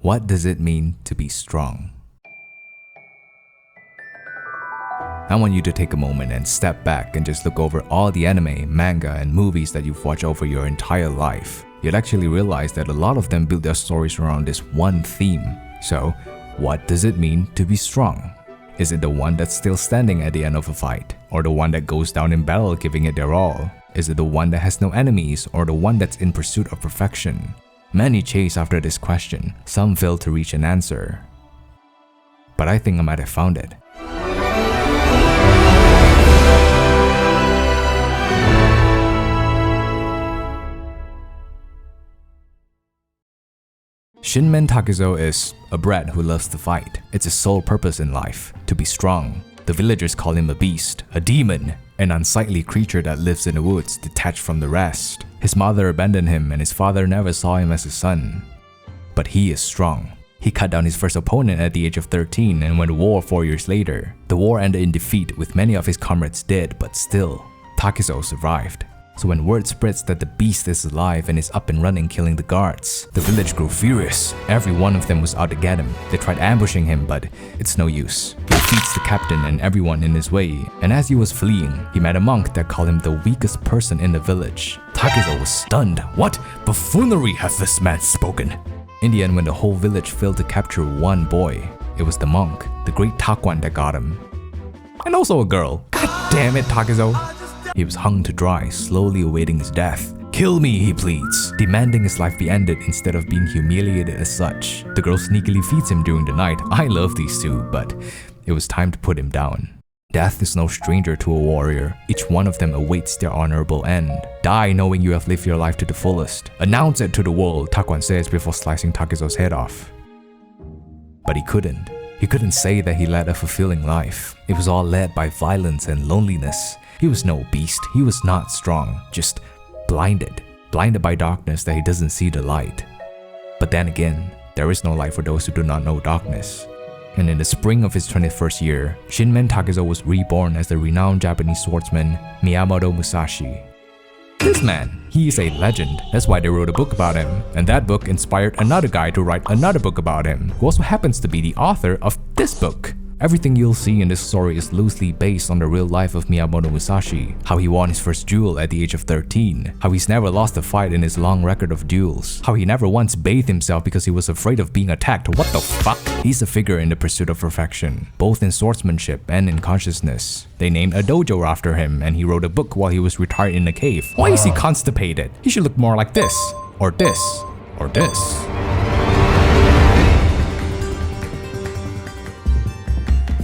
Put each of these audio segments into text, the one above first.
What does it mean to be strong? I want you to take a moment and step back and just look over all the anime, manga, and movies that you've watched over your entire life. You'd actually realize that a lot of them build their stories around this one theme. So, what does it mean to be strong? Is it the one that's still standing at the end of a fight? Or the one that goes down in battle giving it their all? Is it the one that has no enemies, or the one that's in pursuit of perfection? Many chase after this question, some fail to reach an answer. But I think I might have found it. Shinmen Takezo is a brat who loves to fight. It's his sole purpose in life, to be strong. The villagers call him a beast, a demon, an unsightly creature that lives in the woods, detached from the rest. His mother abandoned him and his father never saw him as a son. But he is strong. He cut down his first opponent at the age of 13 and went to war 4 years later. The war ended in defeat with many of his comrades dead, but still, Takezo survived. So when word spreads that the beast is alive and is up and running killing the guards, the village grew furious. Every one of them was out to get him. They tried ambushing him, but it's no use. He defeats the captain and everyone in his way, and as he was fleeing, he met a monk that called him the weakest person in the village. Takezo was stunned. What buffoonery has this man spoken? In the end, when the whole village failed to capture one boy, it was the monk, the great Taekwan, that got him. And also a girl. God damn it, Takezo. He was hung to dry, slowly awaiting his death. "Kill me," he pleads, demanding his life be ended instead of being humiliated as such. The girl sneakily feeds him during the night. I love these two, but it was time to put him down. Death is no stranger to a warrior. Each one of them awaits their honorable end. Die knowing you have lived your life to the fullest. Announce it to the world, Taekwan says before slicing Takezo's head off. But he couldn't. He couldn't say that he led a fulfilling life. It was all led by violence and loneliness. He was no beast, he was not strong, just blinded by darkness that he doesn't see the light. But then again, there is no light for those who do not know darkness. And in the spring of his 21st year, Shinmen Takezo was reborn as the renowned Japanese swordsman Miyamoto Musashi. This man, he is a legend. That's why they wrote a book about him. And that book inspired another guy to write another book about him, who also happens to be the author of this book. Everything you'll see in this story is loosely based on the real life of Miyamoto Musashi, how he won his first duel at the age of 13, how he's never lost a fight in his long record of duels, how he never once bathed himself because he was afraid of being attacked. What the fuck? He's a figure in the pursuit of perfection, both in swordsmanship and in consciousness. They named a dojo after him, and he wrote a book while he was retired in a cave. Why is he constipated? He should look more like this, or this, or this.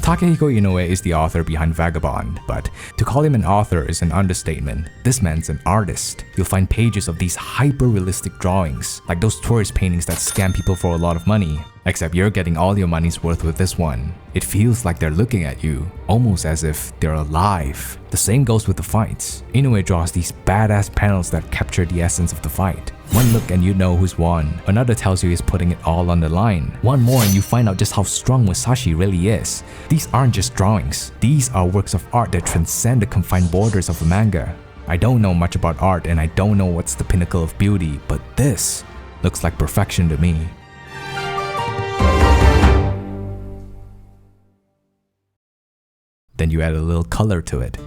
Takehiko Inoue is the author behind Vagabond, but to call him an author is an understatement. This man's an artist. You'll find pages of these hyper-realistic drawings, like those tourist paintings that scam people for a lot of money. Except you're getting all your money's worth with this one. It feels like they're looking at you, almost as if they're alive. The same goes with the fights. Inoue draws these badass panels that capture the essence of the fight. One look and you know who's won. Another tells you he's putting it all on the line. One more and you find out just how strong Musashi really is. These aren't just drawings. These are works of art that transcend the confined borders of a manga. I don't know much about art and I don't know what's the pinnacle of beauty, but this looks like perfection to me. Then you add a little color to it.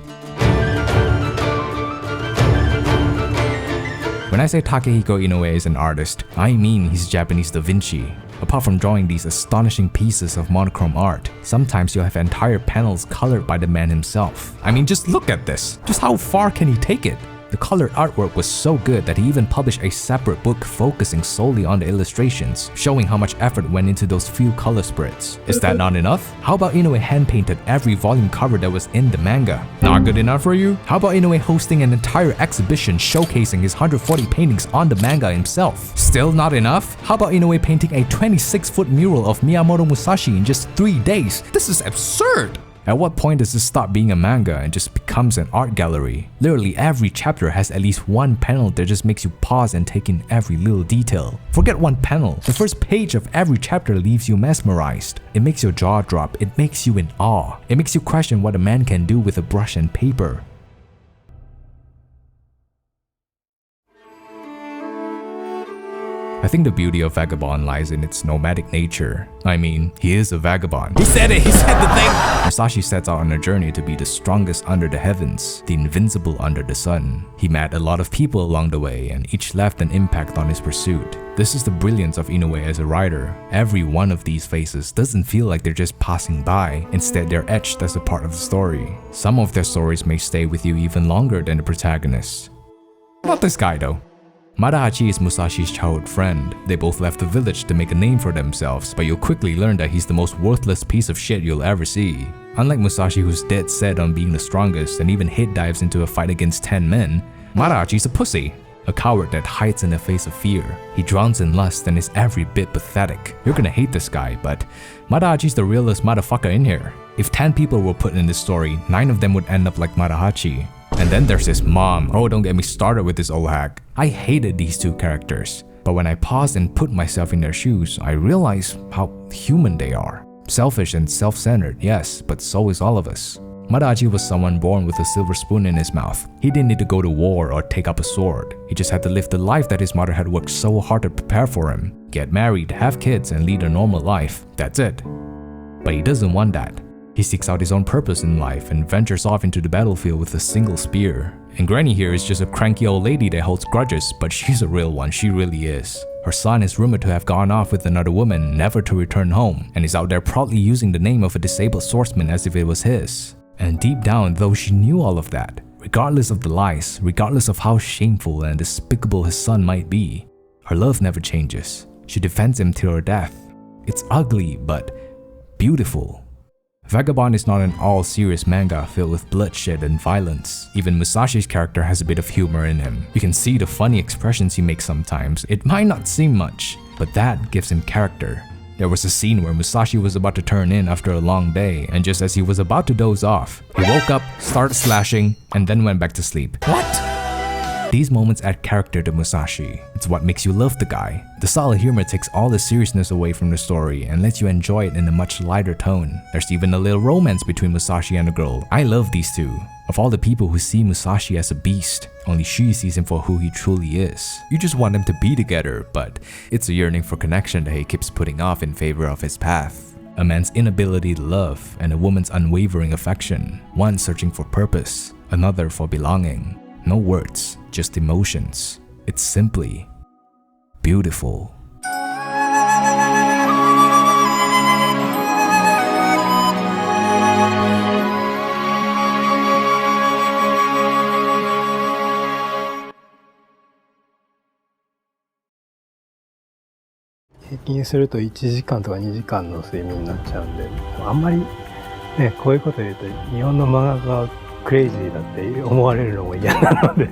When I say Takehiko Inoue is an artist, I mean he's Japanese Da Vinci. Apart from drawing these astonishing pieces of monochrome art, sometimes you'll have entire panels colored by the man himself. I mean, just look at this. Just how far can he take it? The colored artwork was so good that he even published a separate book focusing solely on the illustrations, showing how much effort went into those few color spreads. Is that not enough? How about Inoue hand-painted every volume cover that was in the manga? Not good enough for you? How about Inoue hosting an entire exhibition showcasing his 140 paintings on the manga himself? Still not enough? How about Inoue painting a 26-foot mural of Miyamoto Musashi in just 3 days? This is absurd! At what point does this stop being a manga and just becomes an art gallery? Literally every chapter has at least one panel that just makes you pause and take in every little detail. Forget one panel, the first page of every chapter leaves you mesmerized. It makes your jaw drop, it makes you in awe. It makes you question what a man can do with a brush and paper. I think the beauty of Vagabond lies in its nomadic nature. I mean, he is a vagabond. He said it! He said the thing! Musashi sets out on a journey to be the strongest under the heavens, the invincible under the sun. He met a lot of people along the way, and each left an impact on his pursuit. This is the brilliance of Inoue as a writer. Every one of these faces doesn't feel like they're just passing by. Instead, they're etched as a part of the story. Some of their stories may stay with you even longer than the protagonist. Not this guy though. Madahachi is Musashi's childhood friend. They both left the village to make a name for themselves, but you'll quickly learn that he's the most worthless piece of shit you'll ever see. Unlike Musashi, who's dead set on being the strongest and even hit dives into a fight against 10 men, Madahachi's a pussy. A coward that hides in the face of fear. He drowns in lust and is every bit pathetic. You're gonna hate this guy, but Madahachi's the realest motherfucker in here. If 10 people were put in this story, 9 of them would end up like Madahachi. And then there's his mom. Oh, don't get me started with this old hack. I hated these two characters. But when I paused and put myself in their shoes, I realized how human they are. Selfish and self-centered, yes, but so is all of us. Madahachi was someone born with a silver spoon in his mouth. He didn't need to go to war or take up a sword. He just had to live the life that his mother had worked so hard to prepare for him. Get married, have kids, and lead a normal life. That's it. But he doesn't want that. He seeks out his own purpose in life and ventures off into the battlefield with a single spear. And Granny here is just a cranky old lady that holds grudges, but she's a real one, she really is. Her son is rumored to have gone off with another woman, never to return home, and is out there proudly using the name of a disabled swordsman as if it was his. And deep down, though she knew all of that, regardless of the lies, regardless of how shameful and despicable his son might be, her love never changes. She defends him till her death. It's ugly, but beautiful. Vagabond is not an all-serious manga filled with bloodshed and violence. Even Musashi's character has a bit of humor in him. You can see the funny expressions he makes sometimes. It might not seem much, but that gives him character. There was a scene where Musashi was about to turn in after a long day, and just as he was about to doze off, he woke up, started slashing, and then went back to sleep. What? These moments add character to Musashi. It's what makes you love the guy. The solid humor takes all the seriousness away from the story and lets you enjoy it in a much lighter tone. There's even a little romance between Musashi and the girl. I love these two. Of all the people who see Musashi as a beast, only she sees him for who he truly is. You just want them to be together, but it's a yearning for connection that he keeps putting off in favor of his path. A man's inability to love and a woman's unwavering affection. One searching for purpose, another for belonging. No words, just emotions. It's simply beautiful. 平均すると1時間とか2時間の睡眠になっちゃうんで、あんまりね、こういうこと言うと日本の漫画がクレイジーだって思われるのも嫌なので。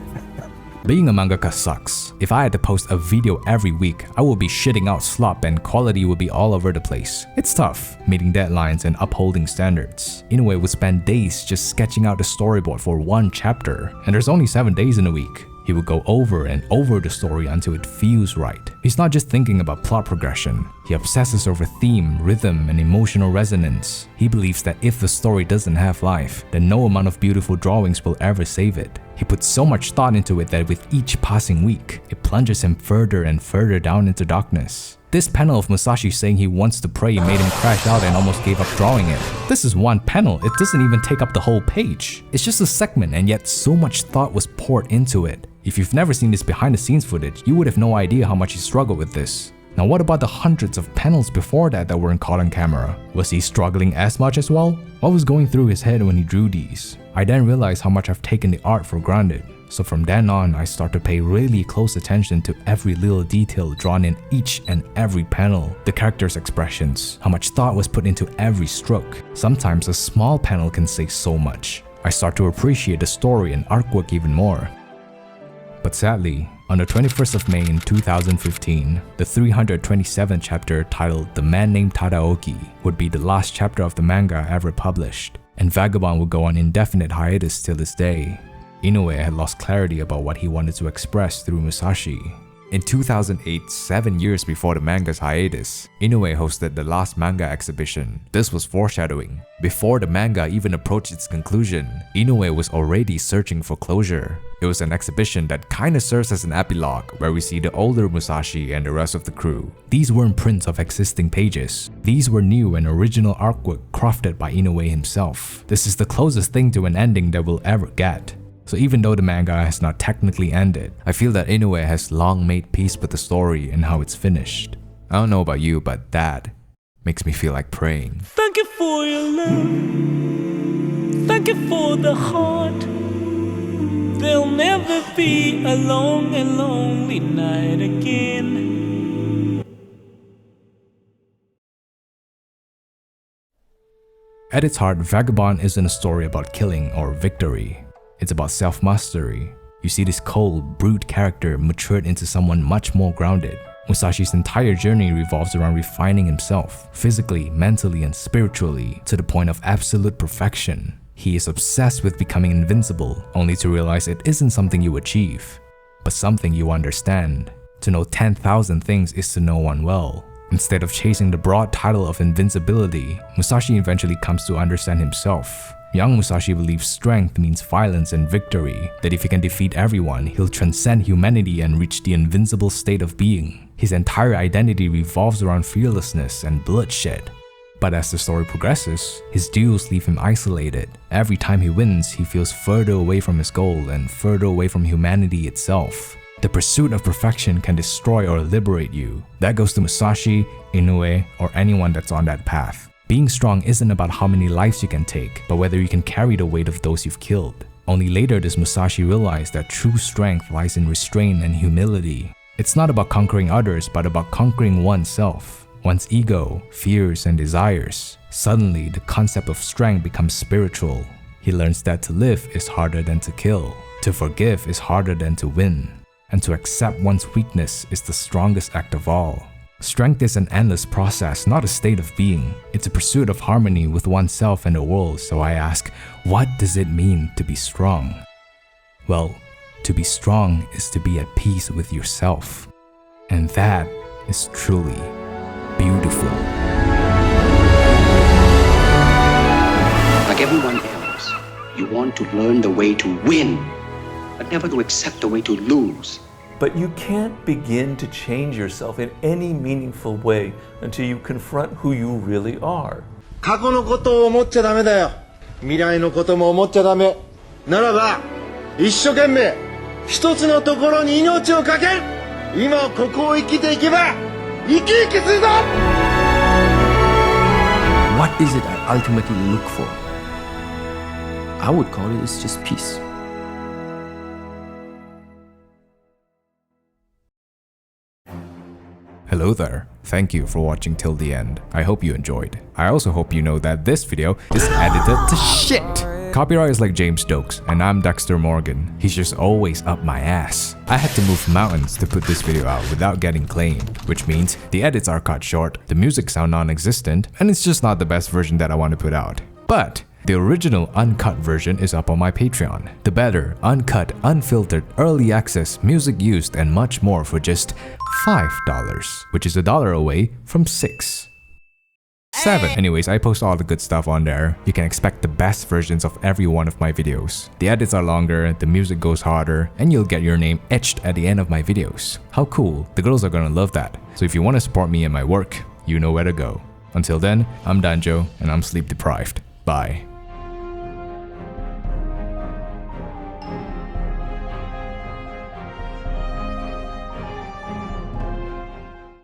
Being a mangaka sucks. If I had to post a video every week, I would be shitting out slop and quality would be all over the place. It's tough, meeting deadlines and upholding standards. Inoue would spend days just sketching out the storyboard for one chapter, and there's only 7 days in a week. He would go over and over the story until it feels right. He's not just thinking about plot progression. He obsesses over theme, rhythm, and emotional resonance. He believes that if the story doesn't have life, then no amount of beautiful drawings will ever save it. He puts so much thought into it that with each passing week, it plunges him further and further down into darkness. This panel of Musashi saying he wants to pray made him crash out and almost gave up drawing it. This is one panel, it doesn't even take up the whole page. It's just a segment and yet so much thought was poured into it. If you've never seen this behind the scenes footage, you would have no idea how much he struggled with this. Now what about the hundreds of panels before that weren't caught on camera? Was he struggling as much as well? What was going through his head when he drew these? I then realized how much I've taken the art for granted. So from then on, I start to pay really close attention to every little detail drawn in each and every panel. The characters' expressions, how much thought was put into every stroke. Sometimes a small panel can say so much. I start to appreciate the story and artwork even more. But sadly, on the 21st of May in 2015, the 327th chapter titled The Man Named Tadaoki would be the last chapter of the manga ever published, and Vagabond would go on indefinite hiatus till this day. Inoue had lost clarity about what he wanted to express through Musashi. In 2008, 7 years before the manga's hiatus, Inoue hosted the last manga exhibition. This was foreshadowing. Before the manga even approached its conclusion, Inoue was already searching for closure. It was an exhibition that kinda serves as an epilogue where we see the older Musashi and the rest of the crew. These weren't prints of existing pages. These were new and original artwork crafted by Inoue himself. This is the closest thing to an ending that we'll ever get. So even though the manga has not technically ended, I feel that Inoue has long made peace with the story and how it's finished. I don't know about you, but that makes me feel like praying. Thank you for your love. Thank you for the heart. There'll never be a long and lonely night again. At its heart, Vagabond isn't a story about killing or victory. It's about self-mastery. You see this cold, brute character matured into someone much more grounded. Musashi's entire journey revolves around refining himself, physically, mentally, and spiritually, to the point of absolute perfection. He is obsessed with becoming invincible, only to realize it isn't something you achieve, but something you understand. To know 10,000 things is to know one well. Instead of chasing the broad title of invincibility, Musashi eventually comes to understand himself. Young Musashi believes strength means violence and victory, that if he can defeat everyone, he'll transcend humanity and reach the invincible state of being. His entire identity revolves around fearlessness and bloodshed. But as the story progresses, his duels leave him isolated. Every time he wins, he feels further away from his goal and further away from humanity itself. The pursuit of perfection can destroy or liberate you. That goes to Musashi, Inoue, or anyone that's on that path. Being strong isn't about how many lives you can take, but whether you can carry the weight of those you've killed. Only later does Musashi realize that true strength lies in restraint and humility. It's not about conquering others, but about conquering oneself, one's ego, fears, and desires. Suddenly, the concept of strength becomes spiritual. He learns that to live is harder than to kill, to forgive is harder than to win, and to accept one's weakness is the strongest act of all. Strength is an endless process, not a state of being. It's a pursuit of harmony with oneself and the world, so I ask, what does it mean to be strong? Well, to be strong is to be at peace with yourself. And that is truly beautiful. Like everyone else, you want to learn the way to win, but never to accept the way to lose. But you can't begin to change yourself in any meaningful way until you confront who you really are. 過去のことを思っちゃダメだよ。未来のことも思っちゃダメ。ならば、一生懸命、一つのところに命をかける。今ここを生きていけば、生き生きするぞ。What is it I ultimately look for? I would call it it's just peace. Hello there. Thank you for watching till the end. I hope you enjoyed. I also hope you know that this video is edited to shit. Copyright is like James Stokes, and I'm Dexter Morgan. He's just always up my ass. I had to move mountains to put this video out without getting claimed, which means the edits are cut short, the music sound non-existent, and it's just not the best version that I want to put out. But the original uncut version is up on my Patreon. The better, uncut, unfiltered, early access, music used, and much more for just $5, which is $1 away from $6. $7. Anyways, I post all the good stuff on there. You can expect the best versions of every one of my videos. The edits are longer, the music goes harder, and you'll get your name etched at the end of my videos. How cool, the girls are gonna love that. So if you want to support me and my work, you know where to go. Until then, I'm Danjo, and I'm sleep deprived. Bye.